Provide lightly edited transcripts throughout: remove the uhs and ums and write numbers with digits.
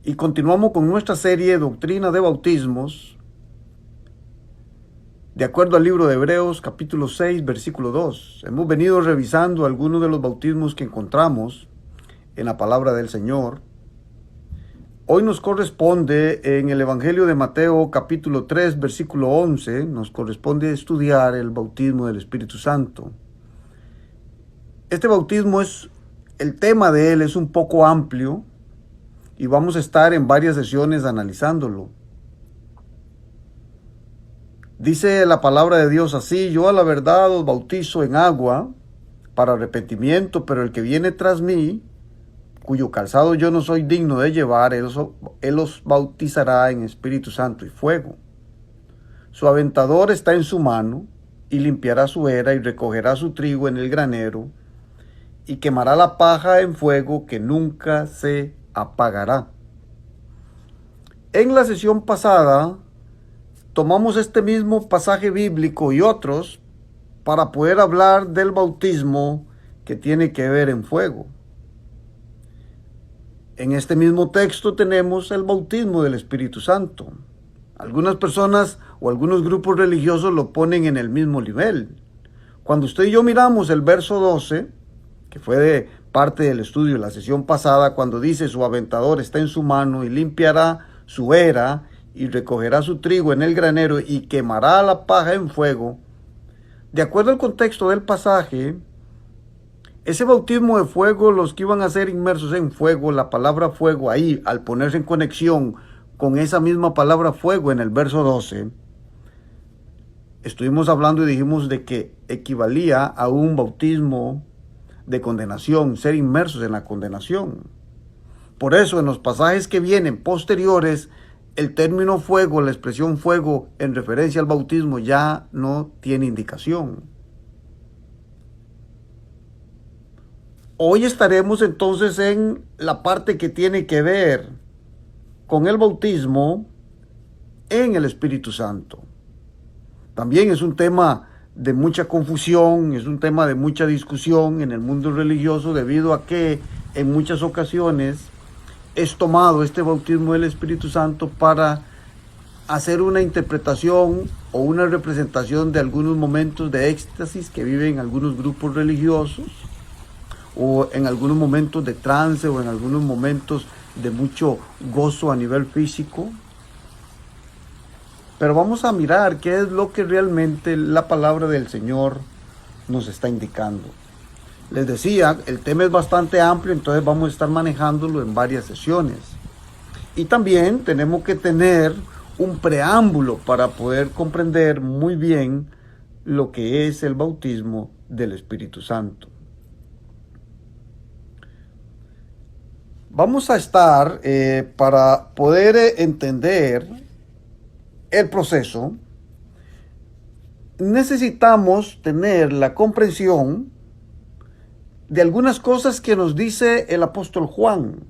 Y continuamos con nuestra serie Doctrina de Bautismos, de acuerdo al libro de Hebreos, capítulo 6, versículo 2. Hemos venido revisando algunos de los bautismos que encontramos en la palabra del Señor. Hoy nos corresponde en el Evangelio de Mateo, capítulo 3, versículo 11, nos corresponde estudiar el bautismo del Espíritu Santo. Este bautismo el tema de él es un poco amplio y vamos a estar en varias sesiones analizándolo. Dice la palabra de Dios así: yo a la verdad os bautizo en agua para arrepentimiento, pero el que viene tras mí, cuyo calzado yo no soy digno de llevar, él os bautizará en Espíritu Santo y fuego. Su aventador está en su mano, y limpiará su era, y recogerá su trigo en el granero, y quemará la paja en fuego que nunca se apagará. En la sesión pasada tomamos este mismo pasaje bíblico y otros para poder hablar del bautismo que tiene que ver en fuego. En este mismo texto tenemos el bautismo del Espíritu Santo. Algunas personas o algunos grupos religiosos lo ponen en el mismo nivel. Cuando usted y yo miramos el verso 12, que fue de parte del estudio de la sesión pasada, cuando dice: su aventador está en su mano y limpiará su era y recogerá su trigo en el granero y quemará la paja en fuego. De acuerdo al contexto del pasaje, ese bautismo de fuego, los que iban a ser inmersos en fuego, la palabra fuego ahí, al ponerse en conexión con esa misma palabra fuego en el verso 12, estuvimos hablando y dijimos de que equivalía a un bautismo de condenación, ser inmersos en la condenación. Por eso en los pasajes que vienen posteriores, el término fuego, la expresión fuego en referencia al bautismo ya no tiene indicación. Hoy estaremos entonces en la parte que tiene que ver con el bautismo en el Espíritu Santo. También es un tema de mucha confusión, es un tema de mucha discusión en el mundo religioso, debido a que en muchas ocasiones es tomado este bautismo del Espíritu Santo para hacer una interpretación o una representación de algunos momentos de éxtasis que viven algunos grupos religiosos, o en algunos momentos de trance, o en algunos momentos de mucho gozo a nivel físico. Pero vamos a mirar qué es lo que realmente la palabra del Señor nos está indicando. Les decía, el tema es bastante amplio, entonces vamos a estar manejándolo en varias sesiones. Y también tenemos que tener un preámbulo para poder comprender muy bien lo que es el bautismo del Espíritu Santo. Vamos a estar, para poder entender el proceso, necesitamos tener la comprensión de algunas cosas que nos dice el apóstol Juan.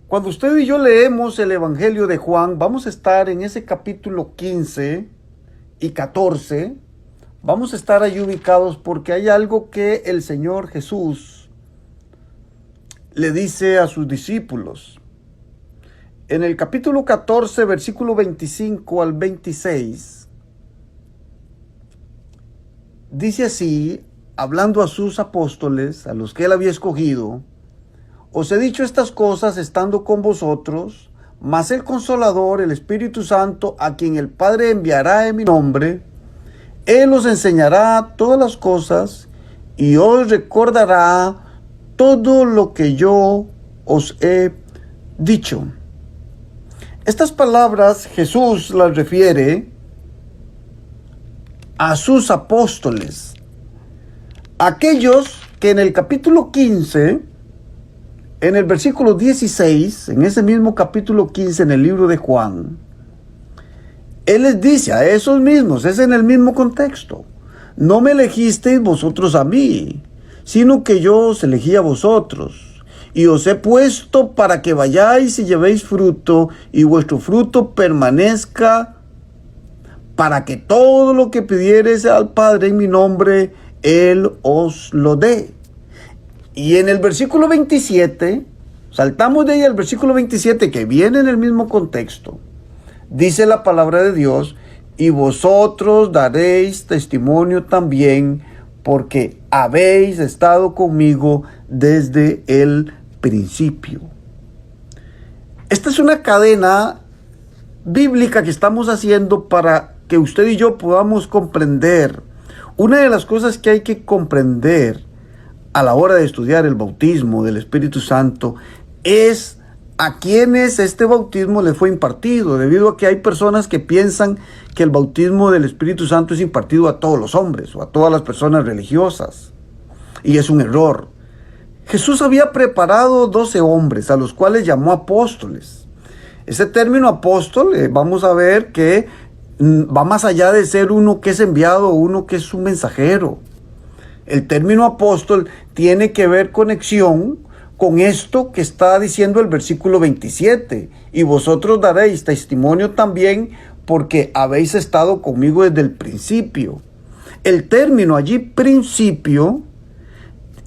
Cuando usted y yo leemos el Evangelio de Juan, vamos a estar en ese capítulo 15 y 14, vamos a estar ahí ubicados porque hay algo que el Señor Jesús le dice a sus discípulos. En el capítulo 14, versículo 25 al 26, dice así, hablando a sus apóstoles, a los que él había escogido: os he dicho estas cosas estando con vosotros, mas el Consolador, el Espíritu Santo, a quien el Padre enviará en mi nombre, él os enseñará todas las cosas y os recordará todo lo que yo os he dicho. Estas palabras Jesús las refiere a sus apóstoles, aquellos que en el capítulo 15, en el versículo 16, en ese mismo capítulo 15 en el libro de Juan, él les dice a esos mismos, es en el mismo contexto: no me elegisteis vosotros a mí, sino que yo os elegí a vosotros, y os he puesto para que vayáis y llevéis fruto, y vuestro fruto permanezca, para que todo lo que pidiereis al Padre en mi nombre, Él os lo dé. Y en el versículo 27, Saltamos de ahí al versículo 27, que viene en el mismo contexto. Dice la palabra de Dios: y vosotros daréis testimonio también, porque habéis estado conmigo desde el principio. Esta es una cadena bíblica que estamos haciendo para que usted y yo podamos comprender. Una de las cosas que hay que comprender a la hora de estudiar el bautismo del Espíritu Santo es a quienes este bautismo le fue impartido, debido a que hay personas que piensan que el bautismo del Espíritu Santo es impartido a todos los hombres o a todas las personas religiosas. Y es un error. Jesús había preparado 12 hombres a los cuales llamó apóstoles. Ese término apóstol, vamos a ver que va más allá de ser uno que es enviado o uno que es un mensajero. El término apóstol tiene que ver conexión con esto que está diciendo el versículo 27. Y vosotros daréis testimonio también, porque habéis estado conmigo desde el principio. El término allí, principio,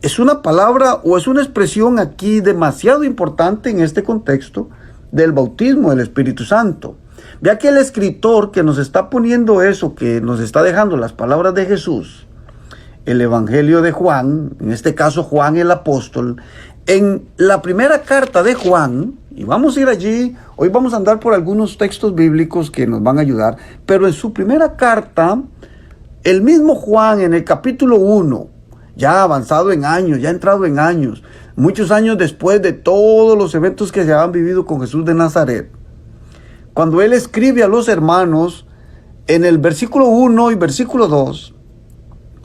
es una palabra o es una expresión aquí demasiado importante en este contexto del bautismo del Espíritu Santo. Vea que el escritor que nos está poniendo eso, que nos está dejando las palabras de Jesús, el Evangelio de Juan, en este caso Juan el apóstol, en la primera carta de Juan, y vamos a ir allí, hoy vamos a andar por algunos textos bíblicos que nos van a ayudar, pero en su primera carta, el mismo Juan en el capítulo 1, ya avanzado en años, ya entrado en años, muchos años después de todos los eventos que se habían vivido con Jesús de Nazaret, cuando él escribe a los hermanos, en el versículo 1 y versículo 2,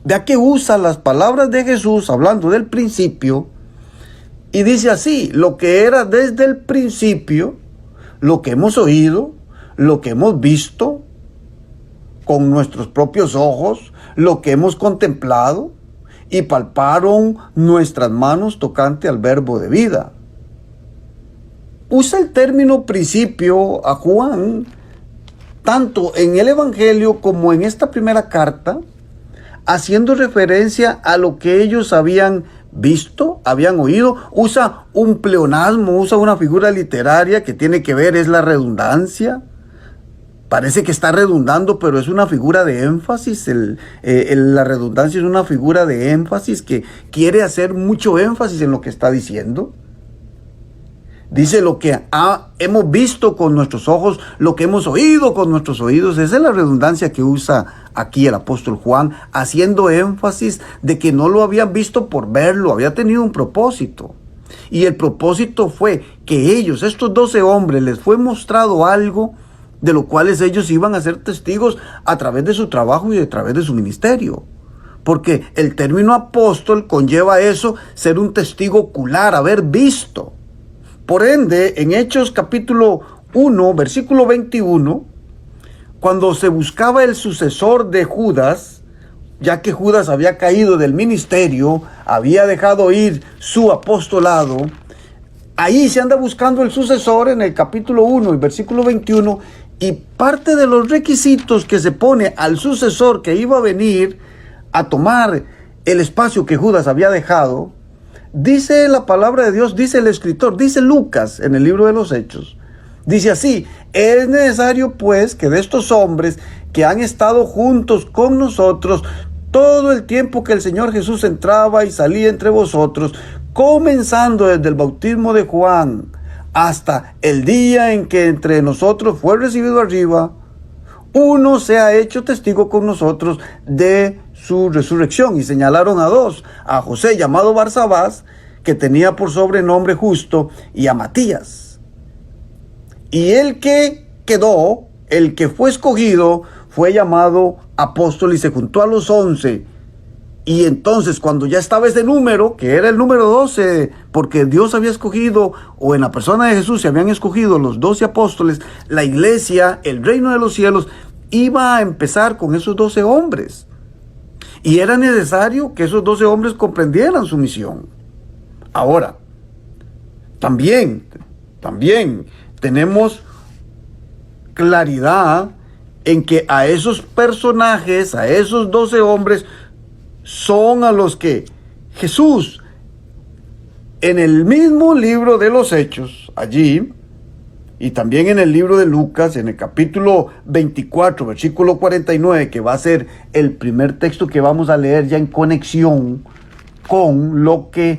vea que usa las palabras de Jesús hablando del principio, y dice así: lo que era desde el principio, lo que hemos oído, lo que hemos visto con nuestros propios ojos, lo que hemos contemplado y palparon nuestras manos tocante al verbo de vida. Usa el término principio a Juan, tanto en el Evangelio como en esta primera carta, haciendo referencia a lo que ellos habían visto, habían oído. Usa un pleonasmo, usa una figura literaria que tiene que ver, es la redundancia. Parece que está redundando, pero es una figura de énfasis. La redundancia es una figura de énfasis que quiere hacer mucho énfasis en lo que está diciendo. Dice lo que hemos visto con nuestros ojos, lo que hemos oído con nuestros oídos. Esa es la redundancia que usa aquí el apóstol Juan, haciendo énfasis de que no lo habían visto por verlo, había tenido un propósito. Y el propósito fue que ellos, estos 12 hombres, les fue mostrado algo de lo cual ellos iban a ser testigos a través de su trabajo y a través de su ministerio. Porque el término apóstol conlleva eso, ser un testigo ocular, haber visto. Por ende, en Hechos capítulo 1, versículo 21, cuando se buscaba el sucesor de Judas, ya que Judas había caído del ministerio, había dejado ir su apostolado, ahí se anda buscando el sucesor en el capítulo 1 y versículo 21, y parte de los requisitos que se pone al sucesor que iba a venir a tomar el espacio que Judas había dejado, dice la palabra de Dios, dice el escritor, dice Lucas en el libro de los Hechos, dice así: es necesario pues que de estos hombres que han estado juntos con nosotros todo el tiempo que el Señor Jesús entraba y salía entre vosotros, comenzando desde el bautismo de Juan hasta el día en que entre nosotros fue recibido arriba, uno se ha hecho testigo con nosotros de su resurrección. Y señalaron a dos: a José, llamado Barsabás, que tenía por sobrenombre Justo, y a Matías. Y el que quedó, el que fue escogido, fue llamado apóstol y se juntó a los 11. Y entonces, cuando ya estaba ese número, que era el número 12, porque Dios había escogido, o en la persona de Jesús se habían escogido los 12 apóstoles, la iglesia, el reino de los cielos, iba a empezar con esos 12 hombres. Y era necesario que esos 12 hombres comprendieran su misión. Ahora, también tenemos claridad en que a esos personajes, a esos 12 hombres, son a los que Jesús En el mismo libro de los Hechos, allí, y también en el libro de Lucas, en el capítulo 24, versículo 49, que va a ser el primer texto que vamos a leer ya en conexión con lo que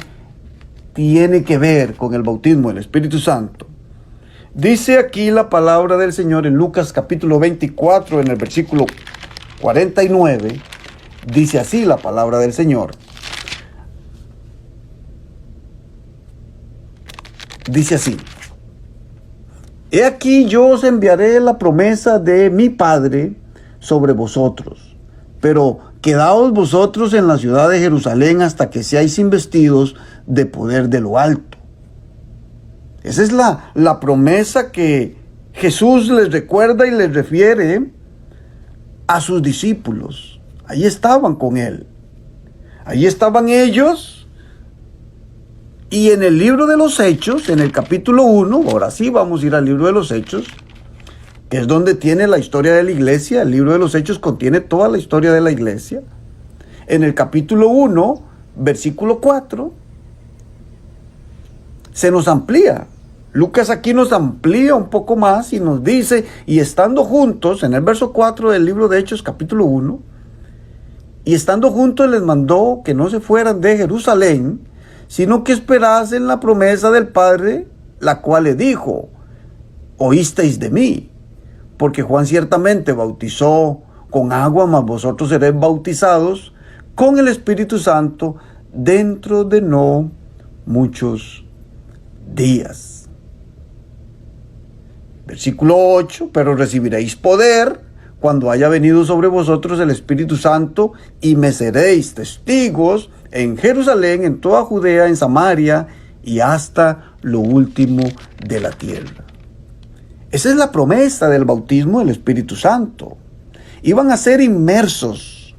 tiene que ver con el bautismo del Espíritu Santo. Dice aquí la palabra del Señor en Lucas capítulo 24, en el versículo 49, dice así la palabra del Señor. Dice así: He aquí yo os enviaré la promesa de mi Padre sobre vosotros, pero quedaos vosotros en la ciudad de Jerusalén hasta que seáis investidos de poder de lo alto. Esa es la promesa que Jesús les recuerda y les refiere a sus discípulos. Ahí estaban con Él. Ahí estaban ellos. Y en el libro de los Hechos, en el capítulo 1, ahora sí vamos a ir al libro de los Hechos, que es donde tiene la historia de la iglesia. El libro de los Hechos contiene toda la historia de la iglesia. En el capítulo 1, versículo 4, se nos amplía. Lucas aquí nos amplía un poco más y nos dice, y estando juntos, en el verso 4 del libro de Hechos, capítulo 1, y estando juntos les mandó que no se fueran de Jerusalén, sino que esperasen la promesa del Padre, la cual le dijo: oísteis de mí, porque Juan ciertamente bautizó con agua, mas vosotros seréis bautizados con el Espíritu Santo dentro de no muchos días. Versículo 8, pero recibiréis poder cuando haya venido sobre vosotros el Espíritu Santo, y me seréis testigos en Jerusalén, en toda Judea, en Samaria y hasta lo último de la tierra. Esa es la promesa del bautismo del Espíritu Santo. Iban a ser inmersos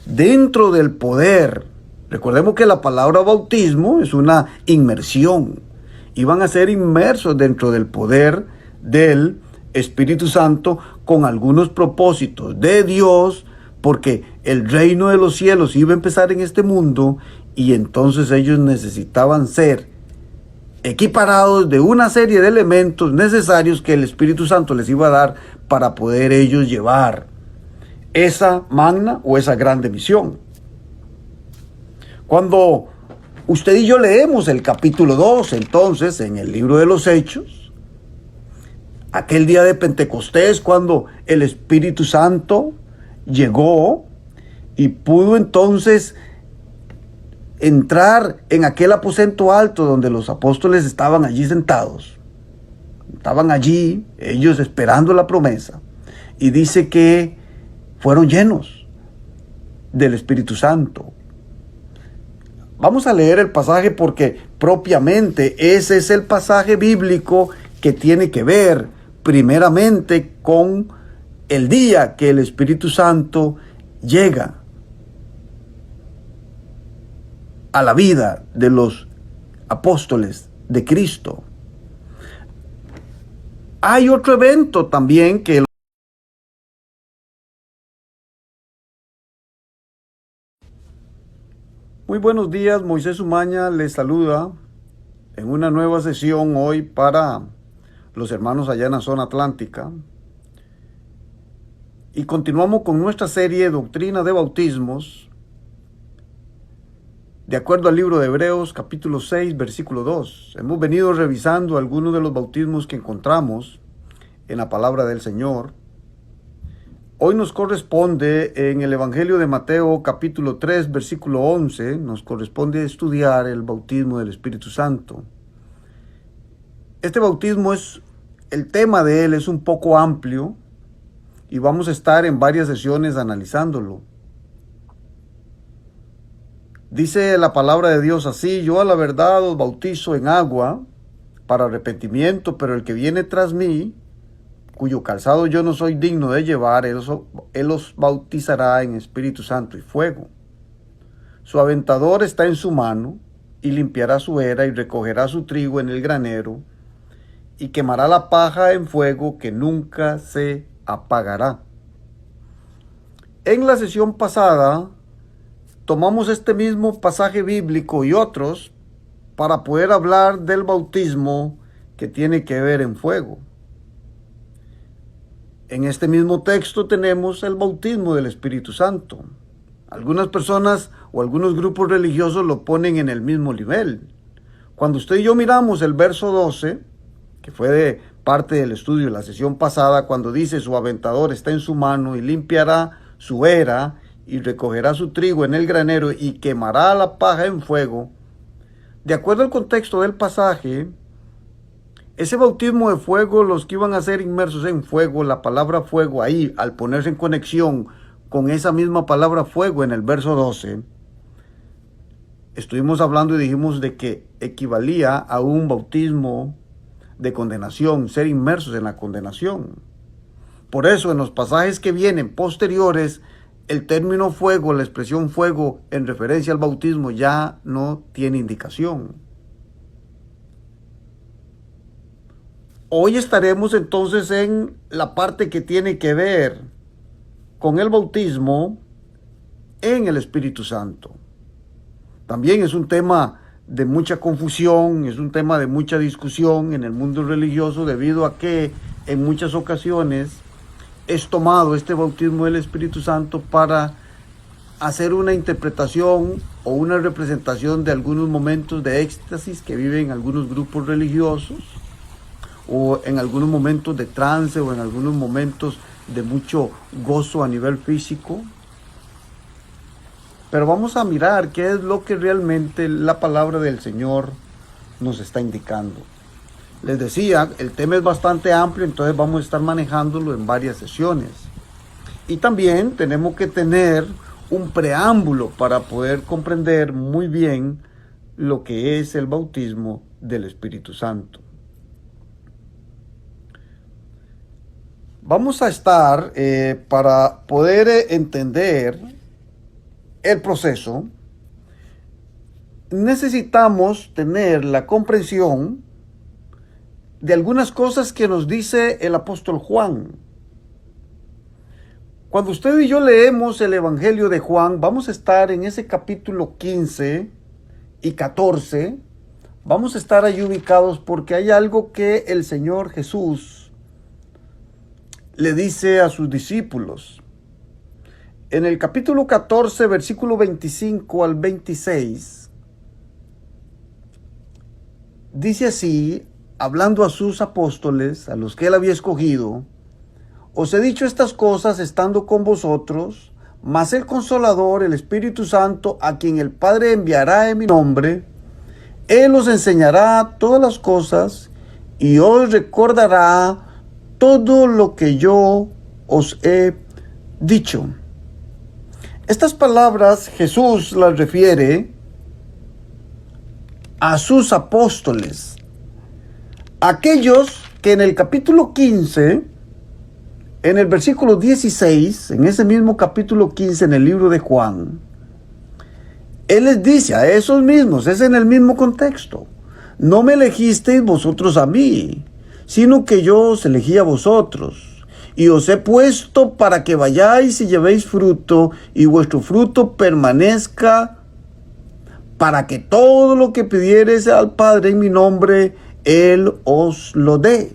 dentro del poder. Recordemos que la palabra bautismo es una inmersión. Iban a ser inmersos dentro del poder del Espíritu Santo con algunos propósitos de Dios, porque el reino de los cielos iba a empezar en este mundo y entonces ellos necesitaban ser equiparados de una serie de elementos necesarios que el Espíritu Santo les iba a dar para poder ellos llevar esa magna o esa grande misión. Cuando usted y yo leemos el capítulo 2, entonces, en el libro de los Hechos, aquel día de Pentecostés, cuando el Espíritu Santo llegó y pudo entonces entrar en aquel aposento alto donde los apóstoles estaban allí sentados. Estaban allí, ellos esperando la promesa. Y dice que fueron llenos del Espíritu Santo. Vamos a leer el pasaje porque propiamente ese es el pasaje bíblico que tiene que ver primeramente con el día que el Espíritu Santo llega a la vida de los apóstoles de Cristo. Hay otro evento también que... Muy buenos días, Moisés Umaña les saluda en una nueva sesión hoy para los hermanos allá en la zona atlántica. Y continuamos con nuestra serie Doctrina de Bautismos, de acuerdo al libro de Hebreos, capítulo 6, versículo 2. Hemos venido revisando algunos de los bautismos que encontramos en la palabra del Señor. Hoy nos corresponde en el Evangelio de Mateo, capítulo 3, versículo 11, nos corresponde estudiar el bautismo del Espíritu Santo. Este bautismo el tema de él es un poco amplio y vamos a estar en varias sesiones analizándolo. Dice la palabra de Dios así: yo a la verdad os bautizo en agua para arrepentimiento, pero el que viene tras mí, cuyo calzado yo no soy digno de llevar, él os bautizará en Espíritu Santo y fuego. Su aventador está en su mano, y limpiará su era y recogerá su trigo en el granero, y quemará la paja en fuego que nunca se apagará. En la sesión pasada tomamos este mismo pasaje bíblico y otros para poder hablar del bautismo que tiene que ver en fuego. En este mismo texto tenemos el bautismo del Espíritu Santo. Algunas personas o algunos grupos religiosos lo ponen en el mismo nivel. Cuando usted y yo miramos el verso 12, que fue de parte del estudio de la sesión pasada, cuando dice: su aventador está en su mano y limpiará su era y recogerá su trigo en el granero y quemará la paja en fuego. De acuerdo al contexto del pasaje, ese bautismo de fuego, los que iban a ser inmersos en fuego, la palabra fuego ahí, al ponerse en conexión con esa misma palabra fuego en el verso 12, estuvimos hablando y dijimos de que equivalía a un bautismo de condenación, ser inmersos en la condenación. Por eso en los pasajes que vienen posteriores, el término fuego, la expresión fuego en referencia al bautismo ya no tiene indicación. Hoy estaremos entonces en la parte que tiene que ver con el bautismo en el Espíritu Santo. También es un tema de mucha confusión, es un tema de mucha discusión en el mundo religioso, debido a que en muchas ocasiones es tomado este bautismo del Espíritu Santo para hacer una interpretación o una representación de algunos momentos de éxtasis que viven algunos grupos religiosos, o en algunos momentos de trance, o en algunos momentos de mucho gozo a nivel físico. Pero vamos a mirar qué es lo que realmente la palabra del Señor nos está indicando. Les decía, el tema es bastante amplio, entonces vamos a estar manejándolo en varias sesiones. Y también tenemos que tener un preámbulo para poder comprender muy bien lo que es el bautismo del Espíritu Santo. Vamos a estar, para poder entender el proceso, necesitamos tener la comprensión de algunas cosas que nos dice el apóstol Juan. Cuando usted y yo leemos el Evangelio de Juan, vamos a estar en ese capítulo 15 y 14, vamos a estar ahí ubicados porque hay algo que el Señor Jesús le dice a sus discípulos. En el capítulo 14, versículo 25 al 26, dice así, hablando a sus apóstoles, a los que él había escogido: os he dicho estas cosas estando con vosotros, mas el Consolador, el Espíritu Santo, a quien el Padre enviará en mi nombre, él os enseñará todas las cosas y os recordará todo lo que yo os he dicho. Estas palabras Jesús las refiere a sus apóstoles, aquellos que en el capítulo 15, en el versículo 16, en ese mismo capítulo 15 en el libro de Juan, él les dice a esos mismos, es en el mismo contexto: no me elegisteis vosotros a mí, sino que yo os elegí a vosotros, y os he puesto para que vayáis y llevéis fruto, y vuestro fruto permanezca, para que todo lo que pidiereis al Padre en mi nombre, Él os lo dé.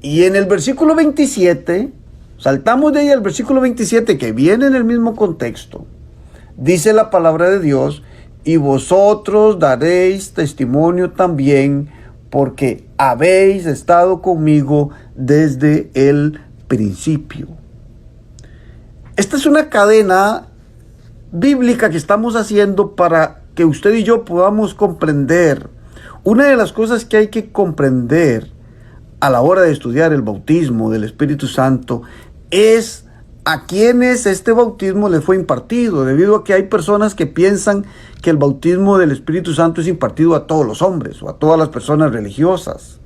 Y en el versículo 27, saltamos de ahí al versículo 27, que viene en el mismo contexto, dice la palabra de Dios: y vosotros daréis testimonio también, porque habéis estado conmigo desde el principio. Esta es una cadena bíblica que estamos haciendo para que usted y yo podamos comprender. Una de las cosas que hay que comprender a la hora de estudiar el bautismo del Espíritu Santo es a quienes este bautismo le fue impartido, debido a que hay personas que piensan que el bautismo del Espíritu Santo es impartido a todos los hombres o a todas las personas religiosas,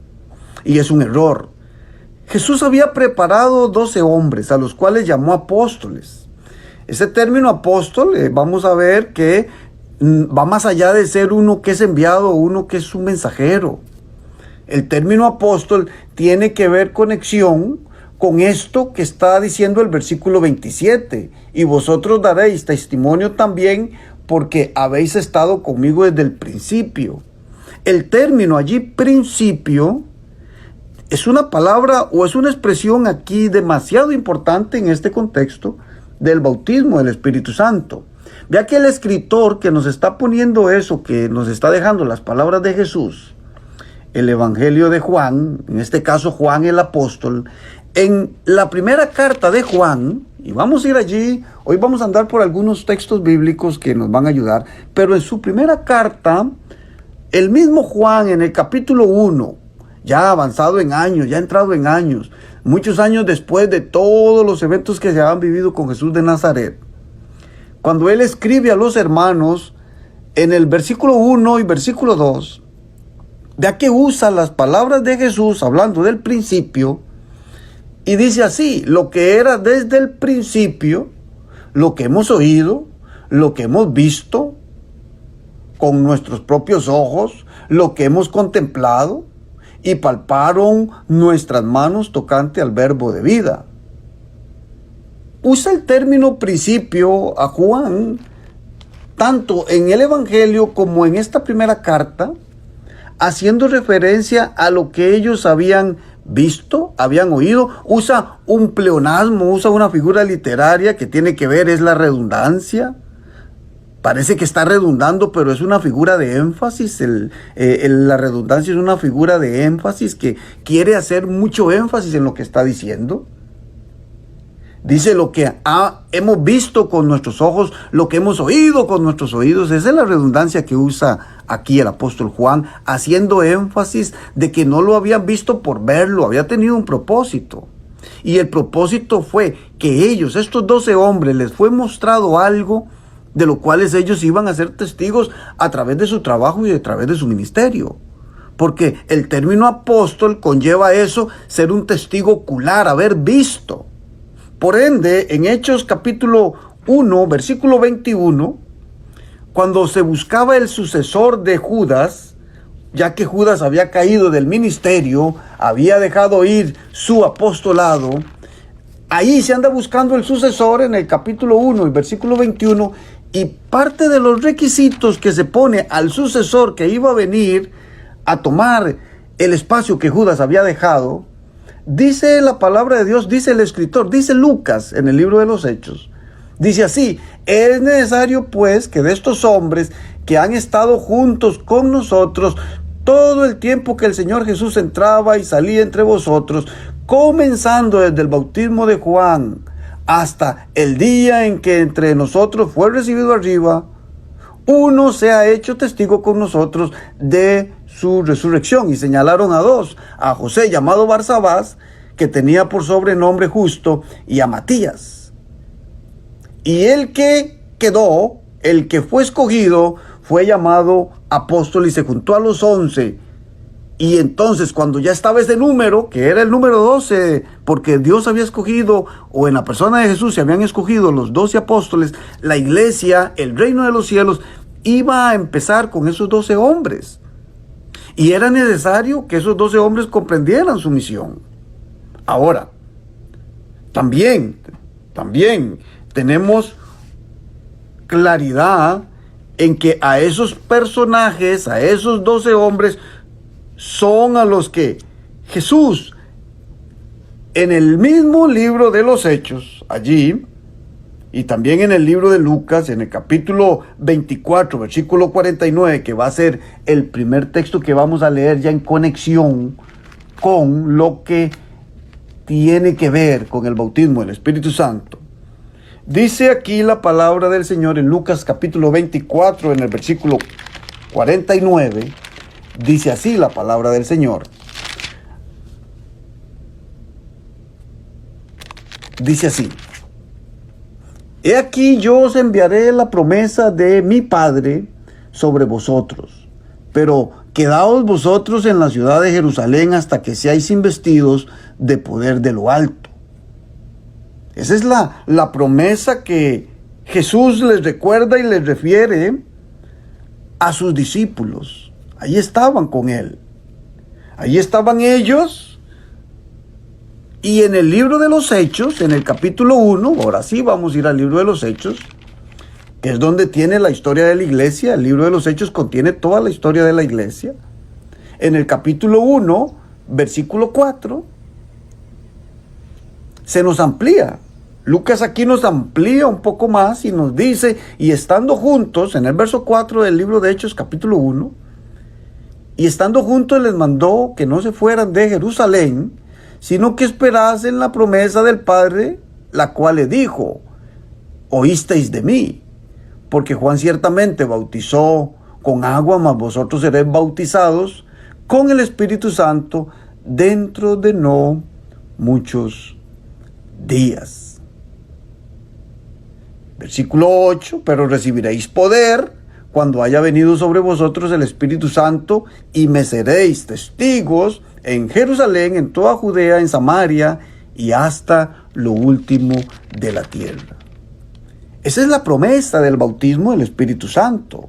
y es un error. Jesús había preparado 12 hombres a los cuales llamó apóstoles. Ese término apóstol, vamos a ver que va más allá de ser uno que es enviado o uno que es un mensajero. El término apóstol tiene que ver conexión con esto que está diciendo el versículo 27. Y vosotros daréis testimonio también, porque habéis estado conmigo desde el principio. El término allí, principio, es una palabra o es una expresión aquí demasiado importante en este contexto del bautismo del Espíritu Santo. Vea que el escritor que nos está poniendo eso, que nos está dejando las palabras de Jesús, el Evangelio de Juan, en este caso Juan el apóstol, en la primera carta de Juan, y vamos a ir allí, hoy vamos a andar por algunos textos bíblicos que nos van a ayudar, pero en su primera carta, el mismo Juan en el capítulo 1, ya avanzado en años, ya entrado en años, muchos años después de todos los eventos que se habían vivido con Jesús de Nazaret, cuando él escribe a los hermanos, en el versículo 1 y versículo 2, vea que usa las palabras de Jesús hablando del principio, y dice así: lo que era desde el principio, lo que hemos oído, lo que hemos visto con nuestros propios ojos, lo que hemos contemplado, y palparon nuestras manos tocante al verbo de vida. Usa el término principio a Juan, tanto en el Evangelio como en esta primera carta, haciendo referencia a lo que ellos habían visto, habían oído. Usa un pleonasmo, usa una figura literaria que tiene que ver, es la redundancia. Parece que está redundando, pero es una figura de énfasis. La redundancia es una figura de énfasis que quiere hacer mucho énfasis en lo que está diciendo. Dice lo que hemos visto con nuestros ojos, lo que hemos oído con nuestros oídos. Esa es la redundancia que usa aquí el apóstol Juan, haciendo énfasis de que no lo habían visto por verlo, había tenido un propósito. Y el propósito fue que ellos, estos 12 hombres, les fue mostrado algo de lo cual ellos iban a ser testigos a través de su trabajo y a través de su ministerio. Porque el término apóstol conlleva eso, ser un testigo ocular, haber visto. Por ende, en Hechos capítulo 1, versículo 21, cuando se buscaba el sucesor de Judas, ya que Judas había caído del ministerio, había dejado ir su apostolado, ahí se anda buscando el sucesor en el capítulo 1 y versículo 21, y parte de los requisitos que se pone al sucesor que iba a venir a tomar el espacio que Judas había dejado, dice la palabra de Dios, dice el escritor, dice Lucas en el libro de los Hechos, dice así: es necesario pues que de estos hombres que han estado juntos con nosotros todo el tiempo que el Señor Jesús entraba y salía entre vosotros, comenzando desde el bautismo de Juan hasta el día en que entre nosotros fue recibido arriba, uno se ha hecho testigo con nosotros de su resurrección. Y señalaron a dos: a José, llamado Barsabás, que tenía por sobrenombre Justo, y a Matías. Y el que quedó, el que fue escogido, fue llamado apóstol y se juntó a los 11. Y entonces, cuando ya estaba ese número, que era el número 12, porque Dios había escogido, o en la persona de Jesús se habían escogido los 12 apóstoles, la iglesia, el reino de los cielos, iba a empezar con esos 12 hombres. Y era necesario que esos 12 hombres comprendieran su misión. Ahora, también tenemos claridad en que a esos personajes, a esos 12 hombres, son a los que Jesús, en el mismo libro de los Hechos, allí, y también en el libro de Lucas, en el capítulo 24, versículo 49, que va a ser el primer texto que vamos a leer ya en conexión con lo que tiene que ver con el bautismo del Espíritu Santo. Dice aquí la palabra del Señor en Lucas capítulo 24, en el versículo 49, dice así la palabra del Señor. Dice así: he aquí yo os enviaré la promesa de mi Padre sobre vosotros, pero quedaos vosotros en la ciudad de Jerusalén hasta que seáis investidos de poder de lo alto. Esa es la promesa que Jesús les recuerda y les refiere a sus discípulos. Ahí estaban con él. Ahí estaban ellos. Y en el libro de los Hechos, en el capítulo 1, ahora sí vamos a ir al libro de los Hechos, que es donde tiene la historia de la iglesia. El libro de los Hechos contiene toda la historia de la iglesia. en el capítulo 1, versículo 4, se nos amplía. Lucas aquí nos amplía un poco más y nos dice, y estando juntos, en el verso 4 del libro de Hechos, capítulo 1, y estando juntos les mandó que no se fueran de Jerusalén, sino que esperasen la promesa del Padre, la cual le dijo, oísteis de mí, porque Juan ciertamente bautizó con agua, mas vosotros seréis bautizados con el Espíritu Santo dentro de no muchos días. Versículo 8, pero recibiréis poder cuando haya venido sobre vosotros el Espíritu Santo, y me seréis testigos en Jerusalén, en toda Judea, en Samaria y hasta lo último de la tierra. Esa es la promesa del bautismo del Espíritu Santo.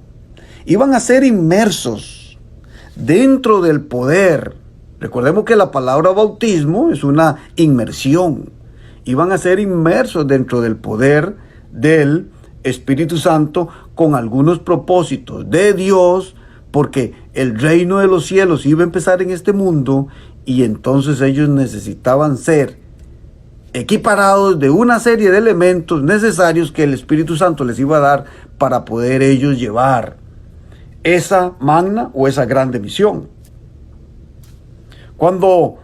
Iban a ser inmersos dentro del poder. Recordemos que la palabra bautismo es una inmersión. Iban a ser inmersos dentro del poder del Espíritu Santo con algunos propósitos de Dios, porque el reino de los cielos iba a empezar en este mundo y entonces ellos necesitaban ser equiparados de una serie de elementos necesarios que el Espíritu Santo les iba a dar para poder ellos llevar esa magna o esa grande misión. Cuando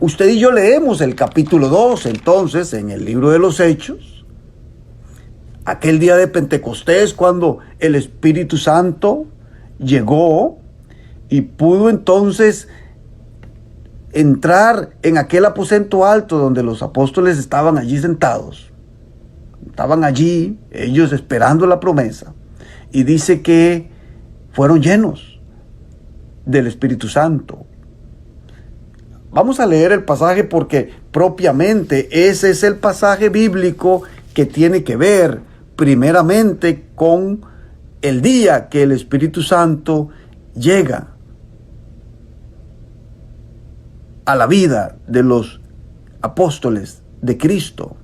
usted y yo leemos el capítulo 2, entonces, en el libro de los Hechos, aquel día de Pentecostés, cuando el Espíritu Santo llegó y pudo entonces entrar en aquel aposento alto donde los apóstoles estaban allí sentados. Estaban allí, ellos esperando la promesa. Y dice que fueron llenos del Espíritu Santo. Vamos a leer el pasaje porque propiamente ese es el pasaje bíblico que tiene que ver primeramente con el día que el Espíritu Santo llega a la vida de los apóstoles de Cristo.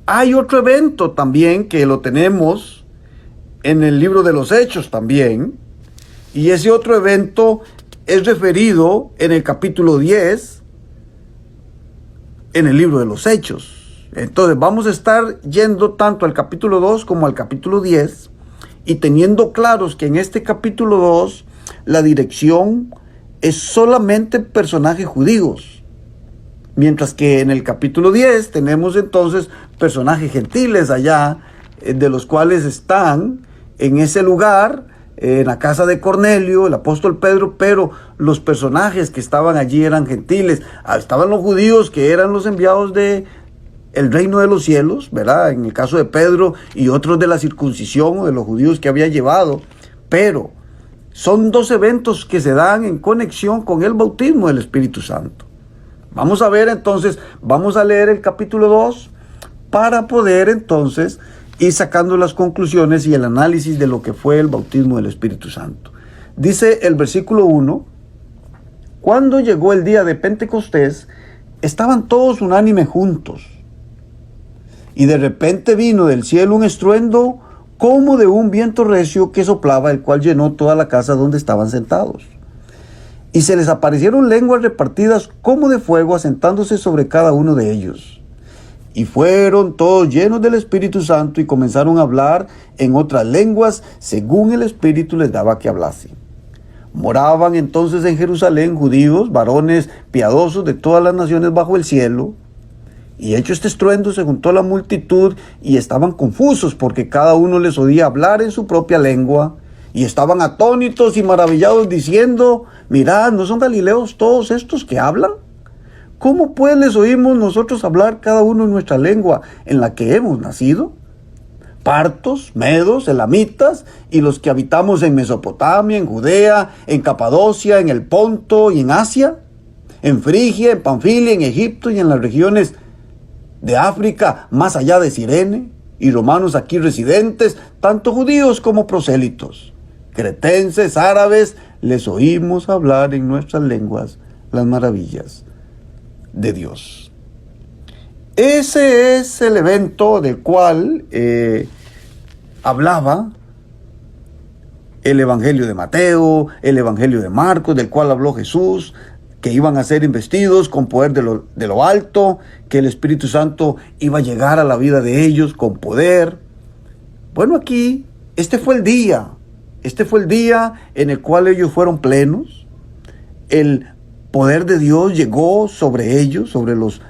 Hay otro evento también que lo tenemos en el libro de los Hechos también, y ese otro evento es referido en el capítulo 10 en el libro de los Hechos. Entonces vamos a estar yendo tanto al capítulo 2 como al capítulo 10 y teniendo claros que en este capítulo 2 la dirección es solamente personajes judíos, mientras que en el capítulo 10 tenemos entonces personajes gentiles allá, de los cuales están en ese lugar, en la casa de Cornelio, el apóstol Pedro, pero los personajes que estaban allí eran gentiles. Estaban los judíos que eran los enviados de el reino de los cielos, ¿verdad? En el caso de Pedro y otros de la circuncisión o de los judíos que había llevado, pero son dos eventos que se dan en conexión con el bautismo del Espíritu Santo. Vamos a ver entonces, vamos a leer el capítulo 2 para poder entonces ir sacando las conclusiones y el análisis de lo que fue el bautismo del Espíritu Santo. Dice el versículo 1, cuando llegó el día de Pentecostés, estaban todos unánimes juntos. Y de repente vino del cielo un estruendo como de un viento recio que soplaba, el cual llenó toda la casa donde estaban sentados. Y se les aparecieron lenguas repartidas como de fuego, asentándose sobre cada uno de ellos. Y fueron todos llenos del Espíritu Santo y comenzaron a hablar en otras lenguas, según el Espíritu les daba que hablasen. Moraban entonces en Jerusalén judíos, varones piadosos de todas las naciones bajo el cielo. Y hecho este estruendo se juntó la multitud y estaban confusos porque cada uno les oía hablar en su propia lengua. Y estaban atónitos y maravillados diciendo, mirad, ¿no son galileos todos estos que hablan? ¿Cómo pues les oímos nosotros hablar cada uno en nuestra lengua en la que hemos nacido? Partos, medos, elamitas y los que habitamos en Mesopotamia, en Judea, en Capadocia, en el Ponto y en Asia, en Frigia, en Panfilia, en Egipto y en las regiones de África, más allá de Cirene, y romanos aquí residentes, tanto judíos como prosélitos, cretenses, árabes, les oímos hablar en nuestras lenguas las maravillas de Dios. Ese es el evento del cual hablaba el Evangelio de Mateo, el Evangelio de Marcos, del cual habló Jesús, que iban a ser investidos con poder de lo alto, que el Espíritu Santo iba a llegar a la vida de ellos con poder. Bueno, aquí, este fue el día en el cual ellos fueron plenos. El poder de Dios llegó sobre ellos, sobre los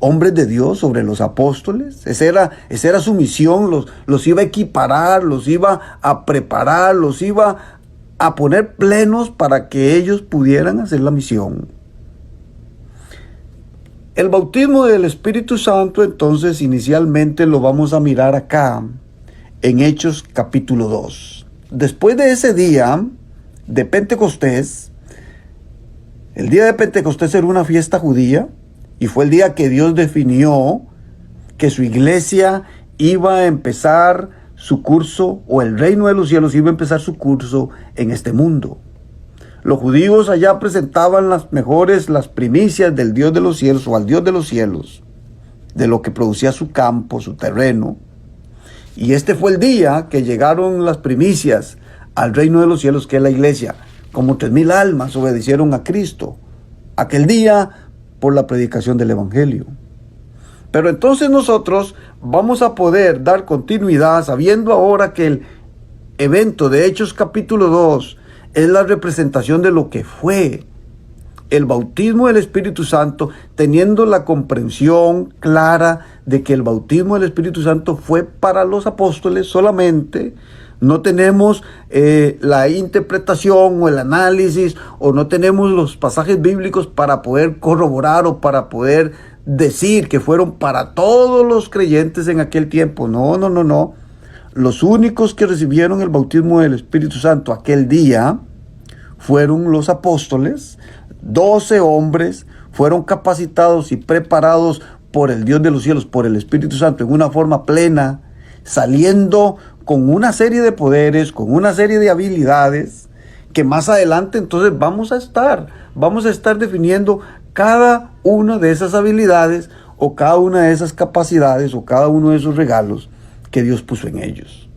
hombres de Dios, sobre los apóstoles. Esa era su misión, los iba a equiparar, los iba a preparar, los iba a poner plenos para que ellos pudieran hacer la misión. El bautismo del Espíritu Santo, entonces, inicialmente lo vamos a mirar acá, en Hechos capítulo 2. Después de ese día de Pentecostés, el día de Pentecostés era una fiesta judía, y fue el día que Dios definió que su iglesia iba a empezar su curso, o el reino de los cielos iba a empezar su curso en este mundo. Los judíos allá presentaban las primicias del Dios de los cielos, o al Dios de los cielos, de lo que producía su campo, su terreno. Y este fue el día que llegaron las primicias al reino de los cielos, que es la iglesia. Como 3,000 almas obedecieron a Cristo aquel día por la predicación del Evangelio. Pero entonces nosotros vamos a poder dar continuidad sabiendo ahora que el evento de Hechos capítulo 2 es la representación de lo que fue el bautismo del Espíritu Santo, teniendo la comprensión clara de que el bautismo del Espíritu Santo fue para los apóstoles solamente. No tenemos la interpretación o el análisis, o no tenemos los pasajes bíblicos para poder corroborar o para poder decir que fueron para todos los creyentes en aquel tiempo. No. Los únicos que recibieron el bautismo del Espíritu Santo aquel día fueron los apóstoles. 12 hombres fueron capacitados y preparados por el Dios de los cielos, por el Espíritu Santo, en una forma plena, saliendo con una serie de poderes, con una serie de habilidades, que más adelante entonces vamos a estar definiendo cada una de esas habilidades, o cada una de esas capacidades, o cada uno de esos regalos que Dios puso en ellos.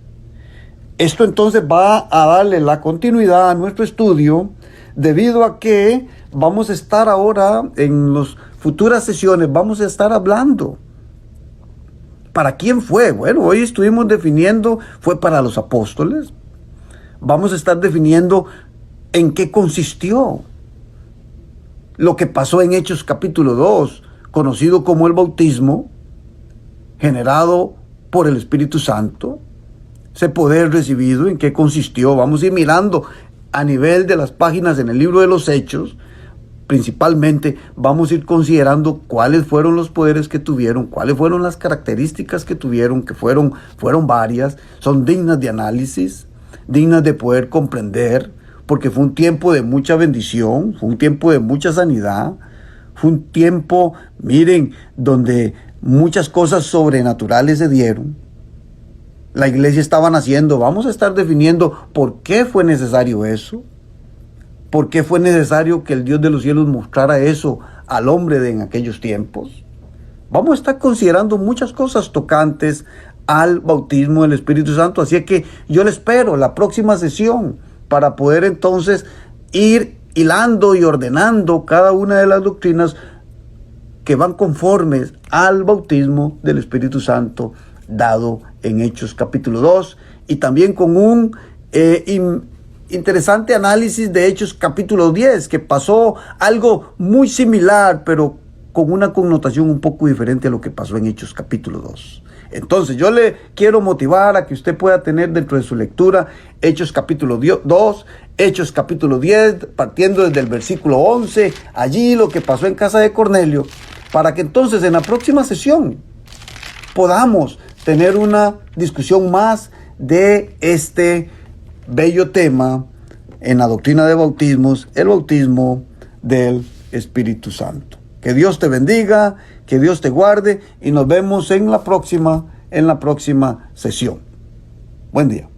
Esto entonces va a darle la continuidad a nuestro estudio, debido a que vamos a estar ahora en las futuras sesiones, vamos a estar hablando. ¿Para quién fue? Bueno, hoy estuvimos definiendo, fue para los apóstoles. Vamos a estar definiendo en qué consistió lo que pasó en Hechos capítulo 2, conocido como el bautismo, generado por el Espíritu Santo. Ese poder recibido, en qué consistió. Vamos a ir mirando a nivel de las páginas en el libro de los Hechos. Principalmente vamos a ir considerando cuáles fueron los poderes que tuvieron, cuáles fueron las características que tuvieron, que fueron varias, son dignas de análisis, dignas de poder comprender, porque fue un tiempo de mucha bendición, fue un tiempo de mucha sanidad, fue un tiempo, miren, donde muchas cosas sobrenaturales se dieron. La iglesia estaba naciendo. Vamos a estar definiendo por qué fue necesario eso. ¿Por qué fue necesario que el Dios de los cielos mostrara eso al hombre en aquellos tiempos? Vamos a estar considerando muchas cosas tocantes al bautismo del Espíritu Santo. Así es que yo le espero la próxima sesión para poder entonces ir hilando y ordenando cada una de las doctrinas que van conformes al bautismo del Espíritu Santo dado en Hechos capítulo 2, y también con un interesante análisis de Hechos capítulo 10, que pasó algo muy similar, pero con una connotación un poco diferente a lo que pasó en Hechos capítulo 2. Entonces yo le quiero motivar a que usted pueda tener dentro de su lectura Hechos capítulo 2, Hechos capítulo 10, partiendo desde el versículo 11, allí lo que pasó en casa de Cornelio, para que entonces en la próxima sesión podamos tener una discusión más de este bello tema en la doctrina de bautismos, el bautismo del Espíritu Santo. Que Dios te bendiga, que Dios te guarde, y nos vemos en la próxima sesión. Buen día.